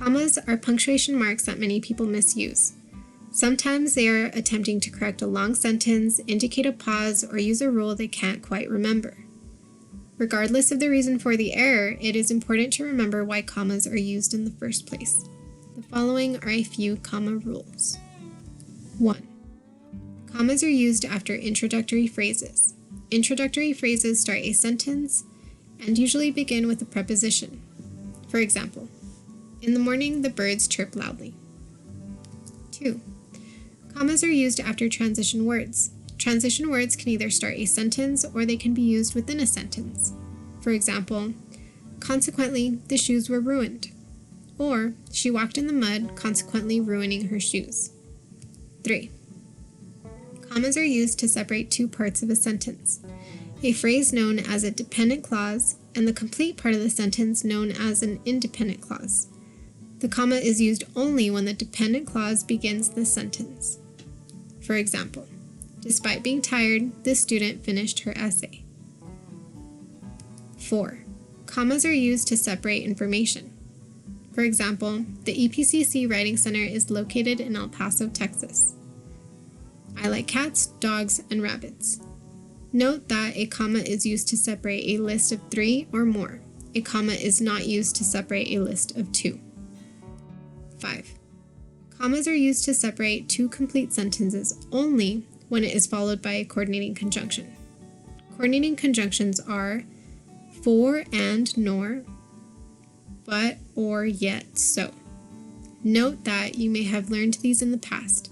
Commas are punctuation marks that many people misuse. Sometimes they are attempting to correct a long sentence, indicate a pause, or use a rule they can't quite remember. Regardless of the reason for the error, it is important to remember why commas are used in the first place. The following are a few comma rules. 1. Commas are used after introductory phrases. Introductory phrases start a sentence and usually begin with a preposition. For example, in the morning the birds chirp loudly. 2. Commas are used after transition words. Transition words can either start a sentence or they can be used within a sentence. For example, consequently, the shoes were ruined. Or, she walked in the mud, consequently ruining her shoes. 3. Commas are used to separate two parts of a sentence. A phrase known as a dependent clause and the complete part of the sentence known as an independent clause. The comma is used only when the dependent clause begins the sentence. For example, despite being tired, this student finished her essay. 4. Commas are used to separate information. For example, the EPCC Writing Center is located in El Paso, Texas. I like cats, dogs, and rabbits. Note that a comma is used to separate a list of 3 or more. A comma is not used to separate a list of 2. 5. Commas are used to separate two complete sentences only when it is followed by a coordinating conjunction. Coordinating conjunctions are for and nor, but, or, yet, so. Note that you may have learned these in the past.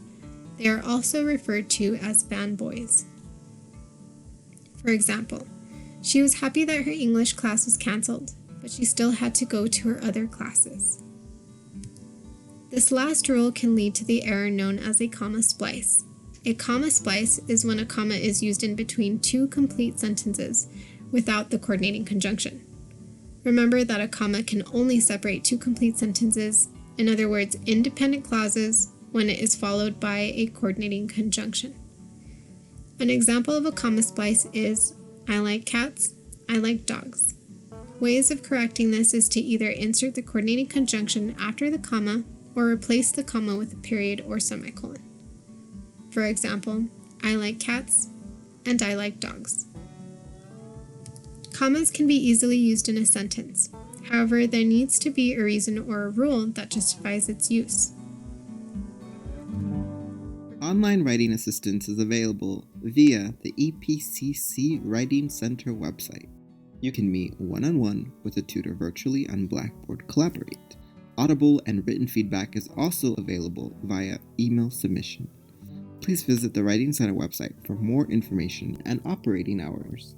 They are also referred to as fanboys. For example, she was happy that her English class was cancelled, but she still had to go to her other classes. This last rule can lead to the error known as a comma splice. A comma splice is when a comma is used in between two complete sentences without the coordinating conjunction. Remember that a comma can only separate two complete sentences, in other words, independent clauses, when it is followed by a coordinating conjunction. An example of a comma splice is, I like cats, I like dogs. Ways of correcting this is to either insert the coordinating conjunction after the comma or replace the comma with a period or semicolon. For example, I like cats and I like dogs. Commas can be easily used in a sentence. However, there needs to be a reason or a rule that justifies its use. Online writing assistance is available via the EPCC Writing Center website. You can meet one-on-one with a tutor virtually on Blackboard Collaborate. Audible and written feedback is also available via email submission. Please visit the Writing Center website for more information and operating hours.